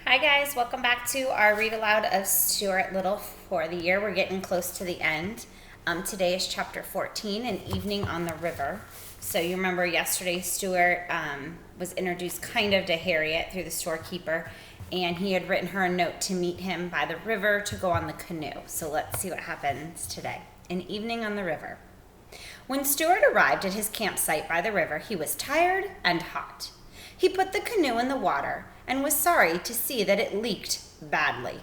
Hi guys, welcome back to our read aloud of Stuart Little for the year. We're getting close to the end. Today is chapter 14, An Evening on the River. So you remember yesterday Stuart was introduced kind of to Harriet through the storekeeper, and he had written her a note to meet him by the river to go on the canoe. So let's see what happens today. An Evening on the River. When Stuart arrived at his campsite by the river, he was tired and hot. He put the canoe in the water and was sorry to see that it leaked badly.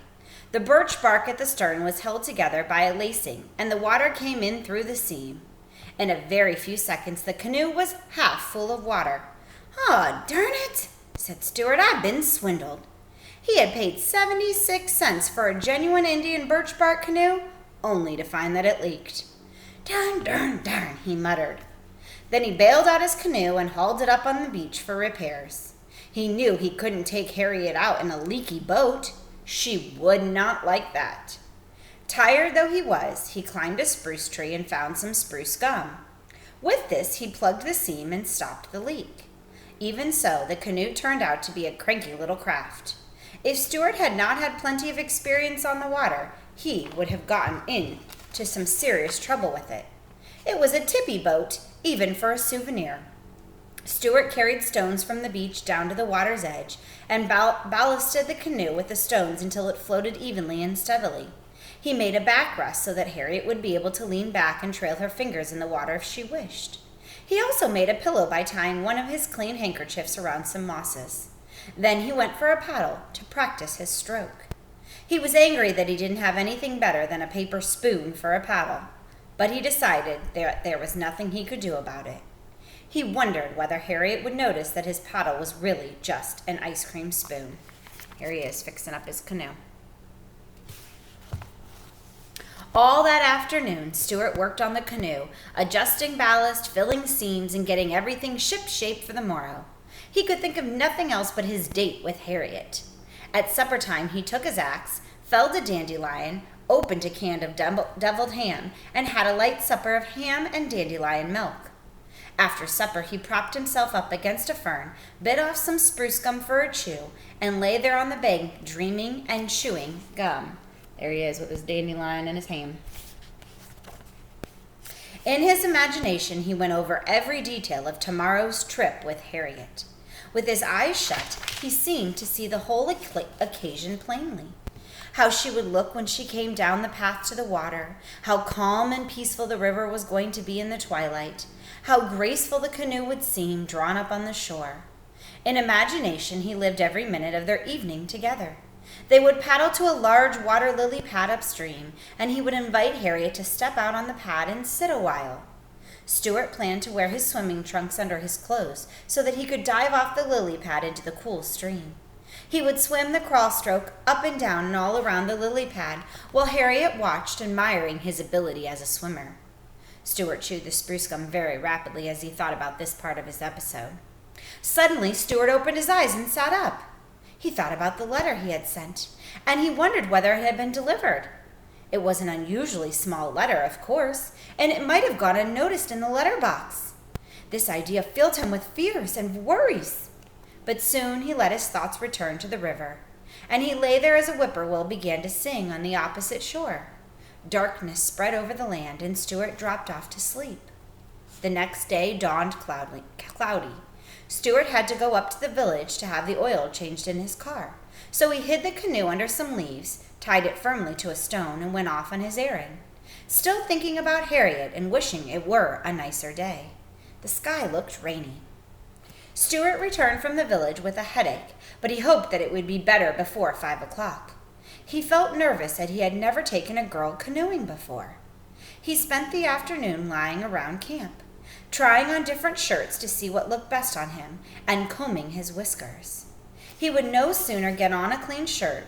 The birch bark at the stern was held together by a lacing, and the water came in through the seam. In a very few seconds, the canoe was half full of water. "Oh, darn it," said Stuart, "I've been swindled." He had paid 76 cents for a genuine Indian birch bark canoe, only to find that it leaked. "Darn, darn, darn," he muttered. Then he bailed out his canoe and hauled it up on the beach for repairs. He knew he couldn't take Harriet out in a leaky boat. She would not like that. Tired though he was, he climbed a spruce tree and found some spruce gum. With this, he plugged the seam and stopped the leak. Even so, the canoe turned out to be a cranky little craft. If Stuart had not had plenty of experience on the water, he would have gotten into some serious trouble with it. It was a tippy boat, even for a souvenir. Stuart carried stones from the beach down to the water's edge and ballasted the canoe with the stones until it floated evenly and steadily. He made a backrest so that Harriet would be able to lean back and trail her fingers in the water if she wished. He also made a pillow by tying one of his clean handkerchiefs around some mosses. Then he went for a paddle to practice his stroke. He was angry that he didn't have anything better than a paper spoon for a paddle, but he decided that there was nothing he could do about it. He wondered whether Harriet would notice that his paddle was really just an ice cream spoon. Here he is, fixing up his canoe. All that afternoon, Stuart worked on the canoe, adjusting ballast, filling seams, and getting everything ship-shape for the morrow. He could think of nothing else but his date with Harriet. At supper time, he took his axe, felled a dandelion, opened a can of deviled ham, and had a light supper of ham and dandelion milk. After supper, he propped himself up against a fern, bit off some spruce gum for a chew, and lay there on the bank, dreaming and chewing gum. There he is with his dandelion and his ham. In his imagination, he went over every detail of tomorrow's trip with Harriet. With his eyes shut, he seemed to see the whole occasion plainly. How she would look when she came down the path to the water, how calm and peaceful the river was going to be in the twilight, how graceful the canoe would seem drawn up on the shore. In imagination, he lived every minute of their evening together. They would paddle to a large water lily pad upstream, and he would invite Harriet to step out on the pad and sit a while. Stuart planned to wear his swimming trunks under his clothes so that he could dive off the lily pad into the cool stream. He would swim the crawl stroke up and down and all around the lily pad while Harriet watched, admiring his ability as a swimmer. Stuart chewed the spruce gum very rapidly as he thought about this part of his episode. Suddenly, Stuart opened his eyes and sat up. He thought about the letter he had sent, and he wondered whether it had been delivered. It was an unusually small letter, of course, and it might have gone unnoticed in the letter box. This idea filled him with fears and worries. But soon he let his thoughts return to the river, and he lay there as a whippoorwill began to sing on the opposite shore. Darkness spread over the land, and Stuart dropped off to sleep. The next day dawned cloudy. Stuart had to go up to the village to have the oil changed in his car, so he hid the canoe under some leaves, tied it firmly to a stone, and went off on his errand, still thinking about Harriet and wishing it were a nicer day. The sky looked rainy. Stuart returned from the village with a headache, but he hoped that it would be better before 5 o'clock. He felt nervous that he had never taken a girl canoeing before. He spent the afternoon lying around camp, trying on different shirts to see what looked best on him, and combing his whiskers. He would no sooner get a clean shirt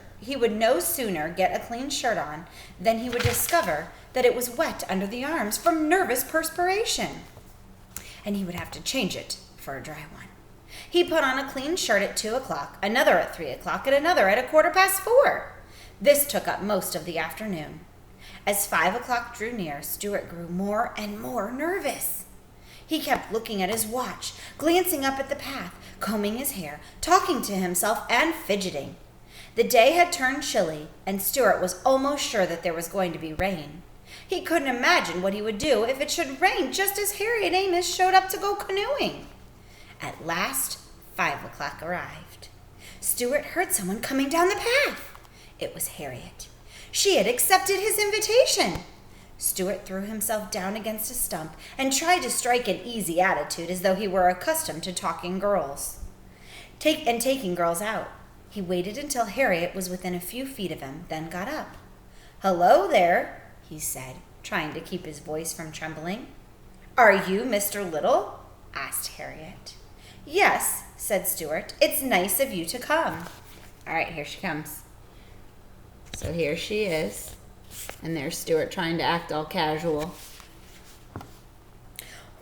on than he would discover that it was wet under the arms from nervous perspiration, and he would have to change it for a dry one. He put on a clean shirt at 2 o'clock, another at 3 o'clock, and another at 4:15. This took up most of the afternoon. As 5 o'clock drew near, Stuart grew more and more nervous. He kept looking at his watch, glancing up at the path, combing his hair, talking to himself, and fidgeting. The day had turned chilly, and Stuart was almost sure that there was going to be rain. He couldn't imagine what he would do if it should rain just as Harry and Amos showed up to go canoeing. At last, 5 o'clock arrived. Stuart heard someone coming down the path. It was Harriet. She had accepted his invitation. Stuart threw himself down against a stump and tried to strike an easy attitude as though he were accustomed to taking girls out. He waited until Harriet was within a few feet of him, then got up. "Hello there," he said, trying to keep his voice from trembling. "Are you Mr. Little?" asked Harriet. "Yes," said Stuart. "It's nice of you to come." All right, here she comes. So here she is. And there's Stuart trying to act all casual.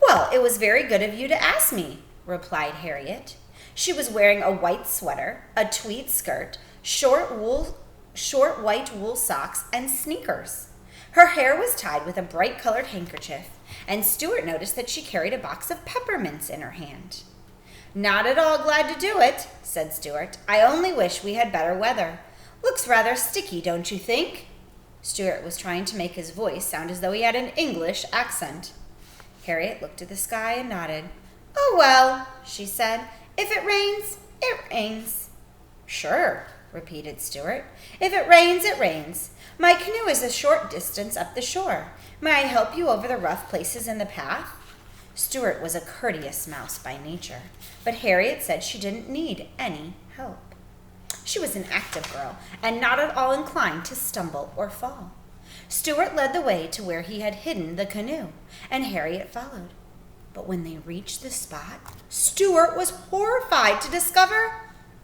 "Well, it was very good of you to ask me," replied Harriet. She was wearing a white sweater, a tweed skirt, short white wool socks, and sneakers. Her hair was tied with a bright-colored handkerchief, and Stuart noticed that she carried a box of peppermints in her hand. "Not at all glad to do it," said Stuart. "I only wish we had better weather. Looks rather sticky, don't you think?" Stuart was trying to make his voice sound as though he had an English accent. Harriet looked at the sky and nodded. "Oh, well," she said, "if it rains, it rains." "Sure," repeated Stuart. "If it rains, it rains. My canoe is a short distance up the shore. May I help you over the rough places in the path?" Stuart was a courteous mouse by nature, but Harriet said she didn't need any help. She was an active girl and not at all inclined to stumble or fall. Stuart led the way to where he had hidden the canoe, and Harriet followed. But when they reached the spot, Stuart was horrified to discover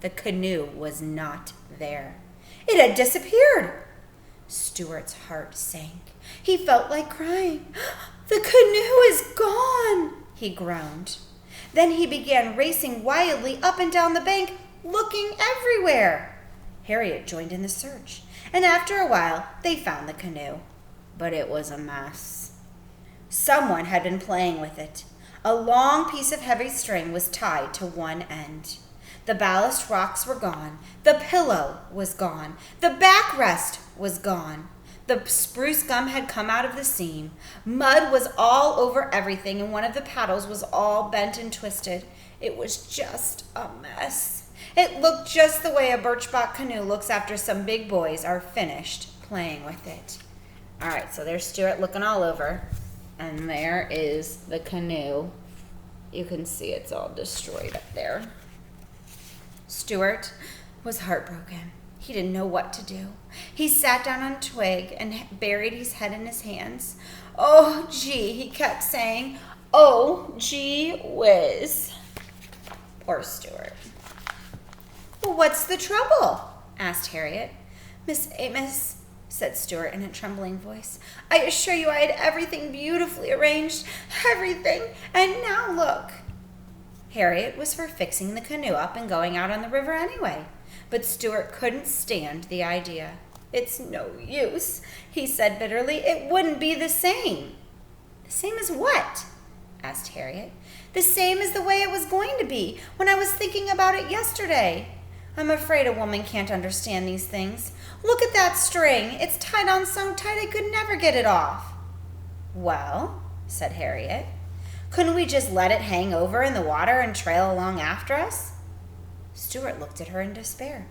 the canoe was not there. It had disappeared. Stuart's heart sank. He felt like crying. "The canoe is gone," he groaned. Then he began racing wildly up and down the bank, looking everywhere. Harriet joined in the search, and after a while they found the canoe. But it was a mess. Someone had been playing with it. A long piece of heavy string was tied to one end. The ballast rocks were gone. The pillow was gone. The backrest was gone. The spruce gum had come out of the seam. Mud was all over everything, and one of the paddles was all bent and twisted. It was just a mess. It looked just the way a birch-bark canoe looks after some big boys are finished playing with it. All right, so there's Stuart looking all over, and there is the canoe. You can see it's all destroyed up there. Stuart was heartbroken. He didn't know what to do. He sat down on a twig and buried his head in his hands. "Oh, gee," he kept saying. "Oh, gee whiz." Poor Stuart. "Well, what's the trouble?" asked Harriet. "Miss Amos," said Stuart in a trembling voice, "I assure you I had everything beautifully arranged, everything, and now look." Harriet was for fixing the canoe up and going out on the river anyway, but Stuart couldn't stand the idea. "It's no use," he said bitterly. "It wouldn't be the same." "The same as what?" asked Harriet. "The same as the way it was going to be when I was thinking about it yesterday. I'm afraid a woman can't understand these things. Look at that string. It's tied on so tight I could never get it off." "Well," said Harriet, "couldn't we just let it hang over in the water and trail along after us?" Stuart looked at her in despair.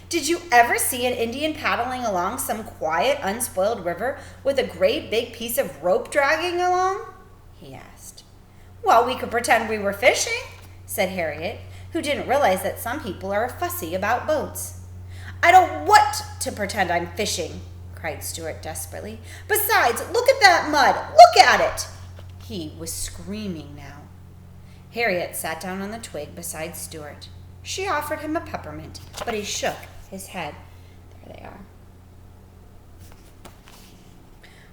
"Did you ever see an Indian paddling along some quiet, unspoiled river with a great big piece of rope dragging along?" he asked. "Well, we could pretend we were fishing," said Harriet, who didn't realize that some people are fussy about boats. "I don't want to pretend I'm fishing," cried Stuart desperately. "Besides, look at that mud. Look at it." He was screaming now. Harriet sat down on the twig beside Stuart. She offered him a peppermint, but he shook his head. There they are.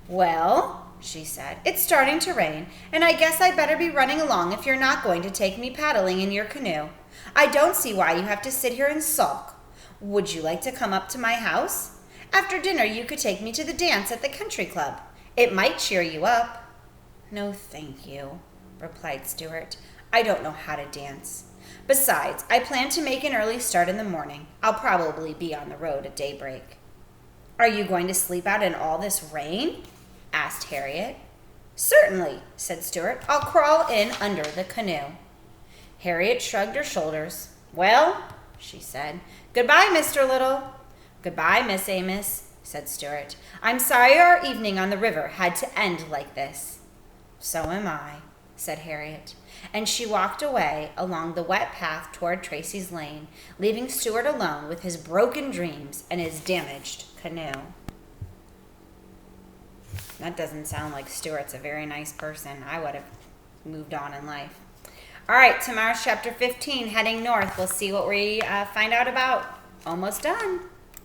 "Well," she said, "it's starting to rain, and I guess I'd better be running along if you're not going to take me paddling in your canoe. I don't see why you have to sit here and sulk. Would you like to come up to my house? After dinner, you could take me to the dance at the country club. It might cheer you up." "No, thank you," replied Stuart. "I don't know how to dance. Besides, I plan to make an early start in the morning. I'll probably be on the road at daybreak." "Are you going to sleep out in all this rain?" asked Harriet. "Certainly," said Stuart. "I'll crawl in under the canoe." Harriet shrugged her shoulders. "Well," she said, "goodbye, Mr. Little." "Goodbye, Miss Amos," said Stuart. "I'm sorry our evening on the river had to end like this." "So am I," said Harriet, and she walked away along the wet path toward Tracy's Lane, leaving Stuart alone with his broken dreams and his damaged canoe. That doesn't sound like Stuart's a very nice person. I would have moved on in life. All right, tomorrow's chapter 15, heading north. We'll see what we find out about. Almost done.